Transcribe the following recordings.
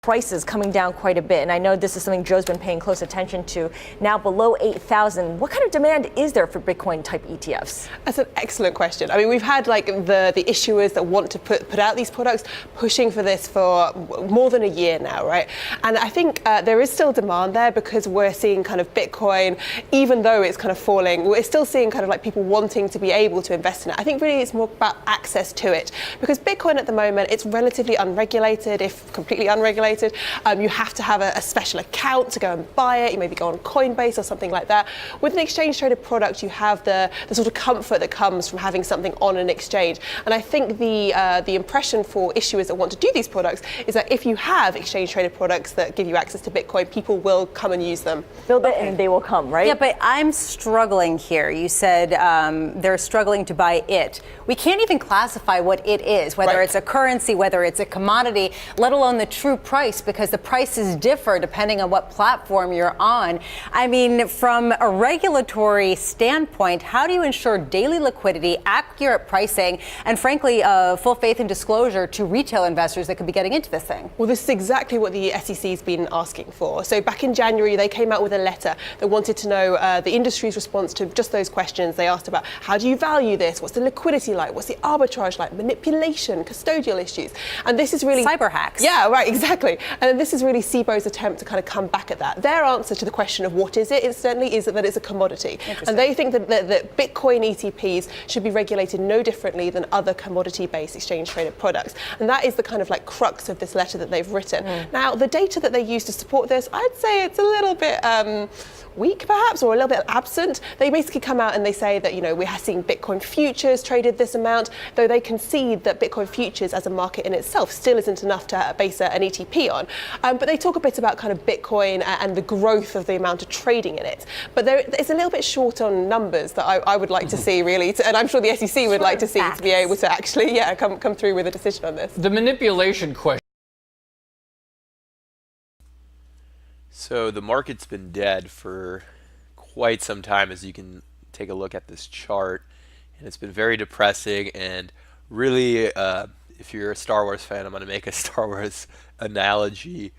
prices coming down quite a bit, and I know this is something Joe's been paying close attention to, now below 8,000. What kind of demand is there for Bitcoin type ETFs? That's an excellent question. I mean, we've had like the issuers that want to put out these products pushing for this for more than a year now, right? And I think there is still demand there because we're seeing kind of Bitcoin, even though it's kind of falling, we're still seeing kind of like people wanting to be able to invest in it. I think really it's more about access to it, because Bitcoin at the moment, it's relatively unregulated, if completely unregulated. You have to have a special account to go and buy it. You maybe go on Coinbase or something like that. With an exchange traded product, you have the sort of comfort that comes from having something on an exchange. And I think the impression for issuers that want to do these products is that if you have exchange traded products that give you access to Bitcoin, people will come and use them. Build it and they will come, right? Yeah, but I'm struggling here. You said they're struggling to buy it. We can't even classify what it is, whether it's a currency, whether it's a commodity, let alone the true price, because the prices differ depending on what platform you're on. I mean, from a regulatory standpoint, how do you ensure daily liquidity, accurate pricing, and frankly, full faith and disclosure to retail investors that could be getting into this thing? Well, this is exactly what the SEC has been asking for. So back in January, they came out with a letter that wanted to know the industry's response to just those questions. They asked about how do you value this? What's the liquidity like? What's the arbitrage like? Manipulation, custodial issues. And this is really... cyber hacks. Yeah, right, exactly. And this is really SIBO's attempt to kind of come back at that. Their answer to the question of what is it, incidentally, is that it's a commodity. And they think that Bitcoin ETPs should be regulated no differently than other commodity-based exchange-traded products. And that is the kind of like crux of this letter that they've written. Now, the data that they use to support this, I'd say it's a little bit weak, perhaps, or a little bit absent. They basically come out and they say that, you know, we're seeing Bitcoin futures traded this amount, though they concede that Bitcoin futures as a market in itself still isn't enough to base an ETP on. But they talk a bit about kind of Bitcoin and the growth of the amount of trading in it. But it's a little bit short on numbers that I would like to see, really, and I'm sure the SEC would like to see to be able to actually, come through with a decision on this. The manipulation question. So the market's been dead for quite some time, as you can take a look at this chart, and it's been very depressing. And really, if you're a Star Wars fan, I'm going to make a Star Wars analogy.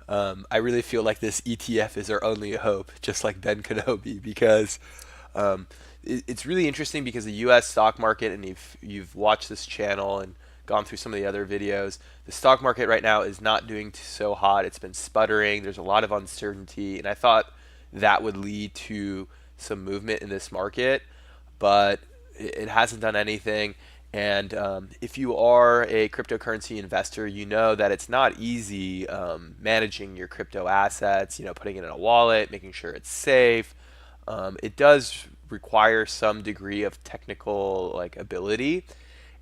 I really feel like this ETF is our only hope, just like Ben Kenobi, because it's really interesting because the U.S. stock market, and if you've watched this channel and gone through some of the other videos, the stock market right now is not doing so hot. It's been sputtering. There's a lot of uncertainty, and I thought that would lead to some movement in this market, but it hasn't done anything. And if you are a cryptocurrency investor, you know that it's not easy managing your crypto assets, you know, putting it in a wallet, making sure it's safe. It does require some degree of technical ability.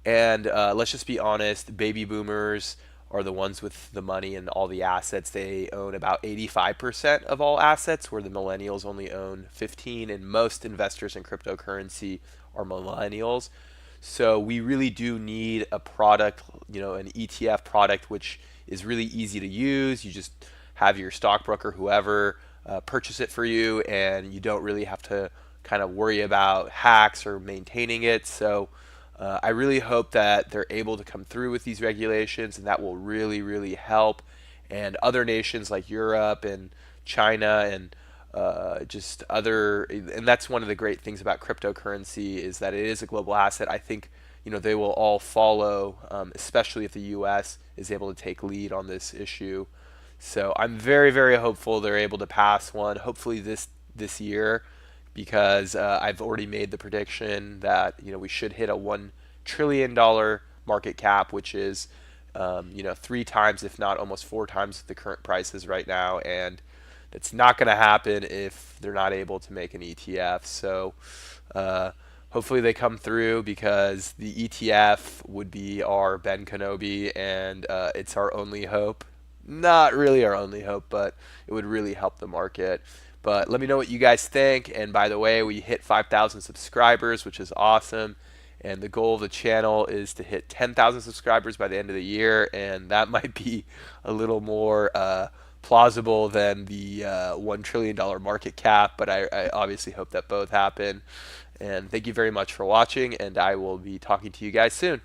And let's just be honest, baby boomers are the ones with the money and all the assets. They own about 85% of all assets, where the millennials only own 15%, and most investors in cryptocurrency are millennials. So we really do need a product, you know, an ETF product, which is really easy to use. You just have your stockbroker, whoever, purchase it for you, and you don't really have to kind of worry about hacks or maintaining it. So I really hope that they're able to come through with these regulations, and that will really, really help. And other nations like Europe and China and just other, and that's one of the great things about cryptocurrency, is that it is a global asset. I think, you know, they will all follow, especially if the U.S. is able to take lead on this issue. So I'm very, very hopeful they're able to pass one, hopefully this year, because I've already made the prediction that, you know, we should hit a $1 trillion market cap, which is, you know, 3 times, if not almost 4 times the current prices right now. And it's not going to happen if they're not able to make an ETF. So hopefully they come through, because the ETF would be our Ben Kenobi, and it's our only hope. Not really our only hope, but it would really help the market. But let me know what you guys think. And by the way, we hit 5,000 subscribers, which is awesome. And the goal of the channel is to hit 10,000 subscribers by the end of the year. And that might be a little more plausible than the $1 trillion market cap. But I obviously hope that both happen. And thank you very much for watching. And I will be talking to you guys soon.